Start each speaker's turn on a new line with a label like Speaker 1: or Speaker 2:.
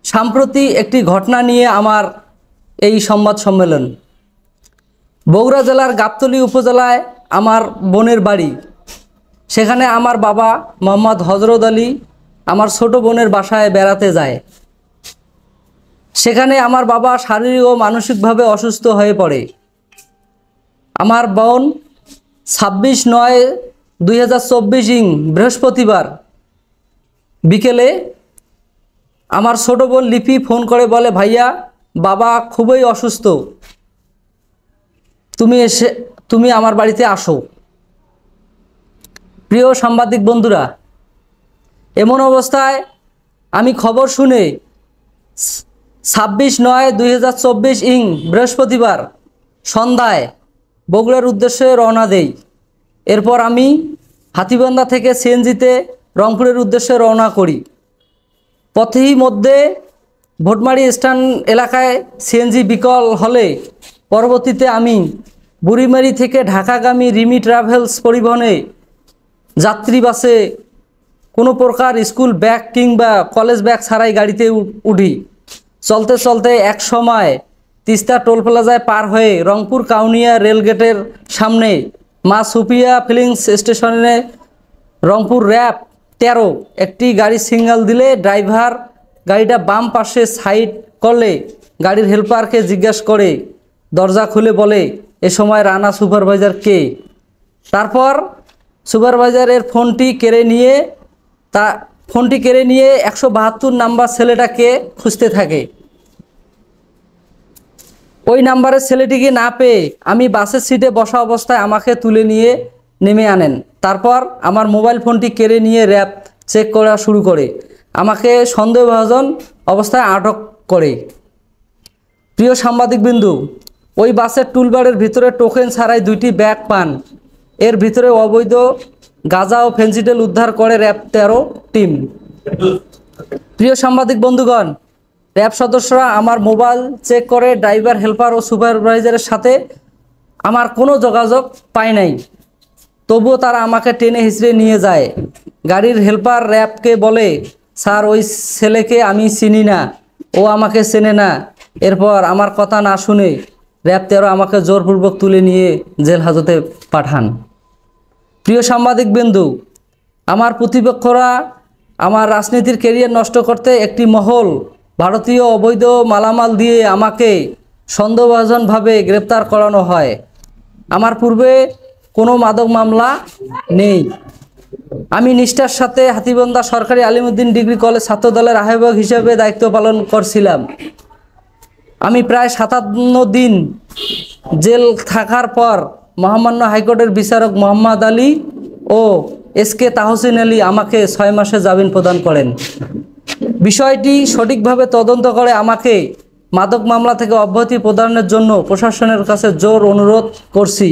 Speaker 1: সাম্প্রতি একটি ঘটনা নিয়ে আমার এই সংবাদ সম্মেলন। বগুড়া জেলার গাবতলী উপজেলায় আমার বোনের বাড়ি। সেখানে আমার বাবা মোহাম্মদ হযরত আলী আমার ছোট বোনের বাসায় বেড়াতে যায়। সেখানে আমার বাবা শারীরিক ও মানসিকভাবে অসুস্থ হয়ে পড়ে। আমার বোন 26/9/2024 বৃহস্পতিবার বিকেলে আমার ছোট বোন লিপি ফোন করে বলে, ভাইয়া বাবা খুবই অসুস্থ, তুমি আমার বাড়িতে আসো। প্রিয় সাংবাদিক বন্ধুরা, এমন অবস্থায় আমি খবর শুনে 26/9/2024 বৃহস্পতিবার সন্ধ্যায় বগুড়ার উদ্দেশ্যে রওনা দেই। এরপর আমি হাতীবান্ধা থেকে সিএনজিতে রংপুরের উদ্দেশ্যে রওনা করি। পথেই মধ্যে ভোটমারি স্ট্যান্ড এলাকায় সিএনজি বিকল হলে পরবর্তীতে আমি বুড়িমারি থেকে ঢাকাগামী রিমি ট্রাভেলস পরিবহনে যাত্রী বাসে কোনো প্রকার স্কুল ব্যাগ কিংবা কলেজ ব্যাগ ছাড়াই গাড়িতে উঠি। চলতে চলতে এক সময় তিস্তা টোল প্লাজায় পার হয়ে রংপুর কাউনিয়া রেলগেটের সামনে মা সুফিয়া ফিলিংস স্টেশনে রংপুর র্যাব 13 একটি গাড়ি সিগন্যাল দিলে ড্রাইভার গাড়িটা বাম পাশে সাইড করলে গাড়ির হেল্পারকে জিজ্ঞাসা করে দরজা খুলে বলে, এ সময় রানা সুপারভাইজার কে? তারপর সুপারভাইজারের ফোনটি কেড়ে নিয়ে 172 নাম্বার ছেলেটাকে খুঁজতে থাকে। ওই নাম্বারের ছেলেটিকে না পেয়ে আমি বাসের সিটে বসা অবস্থায় আমাকে তুলে নিয়ে নেমে আনেন। তারপর আমার মোবাইল ফোনটি কেড়ে নিয়ে র্যাব চেক করা শুরু করে আমাকে সন্দেহভাজন অবস্থায় আটক করে। প্রিয় সাংবাদিকবৃন্দু, ওই বাসের টুলবারের ভিতরে টোকেন ছাড়াই 2টি ব্যাগ পান। এর ভিতরে অবৈধ গাঁজা ও ফেন্সিডিল উদ্ধার করে র্যাব 13 টিম। প্রিয় সাংবাদিক বন্ধুগণ, র্যাব সদস্যরা আমার মোবাইল চেক করে ড্রাইভার, হেল্পার ও সুপারভাইজারের সাথে আমার কোনো যোগাযোগ পায় নাই। তবুও তারা আমাকে টেনে হিঁচড়ে নিয়ে যায়। গাড়ির হেল্পার র্যাবকে বলে, স্যার ওই ছেলেকে আমি চিনি না, ও আমাকে চেনে না। এরপর আমার কথা না শুনে র্যাব 13 আমাকে জোরপূর্বক তুলে নিয়ে জেল হাজতে পাঠান। প্রিয় সাংবাদিকবৃন্দু, আমার প্রতিপক্ষরা আমার রাজনীতির ক্যারিয়ার নষ্ট করতে একটি মহল ভারতীয় অবৈধ মালামাল দিয়ে আমাকে সন্দেহভাজনভাবে গ্রেপ্তার করানো হয়। আমার পূর্বে কোনো মাদক মামলা নেই। আমি নিষ্ঠার সাথে হাতীবান্ধা সরকারি আলিমউদ্দিন ডিগ্রি কলেজ ছাত্রদলের আহ্বায়ক হিসেবে দায়িত্ব পালন করছিলাম। আমি প্রায় 57 দিন জেল থাকার পর মহামান্য হাইকোর্টের বিচারক মোহাম্মদ আলী ও এসকে তাহসিন আলী আমাকে 6 মাসের জামিন প্রদান করেন। বিষয়টি সঠিকভাবে তদন্ত করে আমাকে মাদক মামলা থেকে অব্যাহতি প্রদানের জন্য প্রশাসনের কাছে জোর অনুরোধ করছি।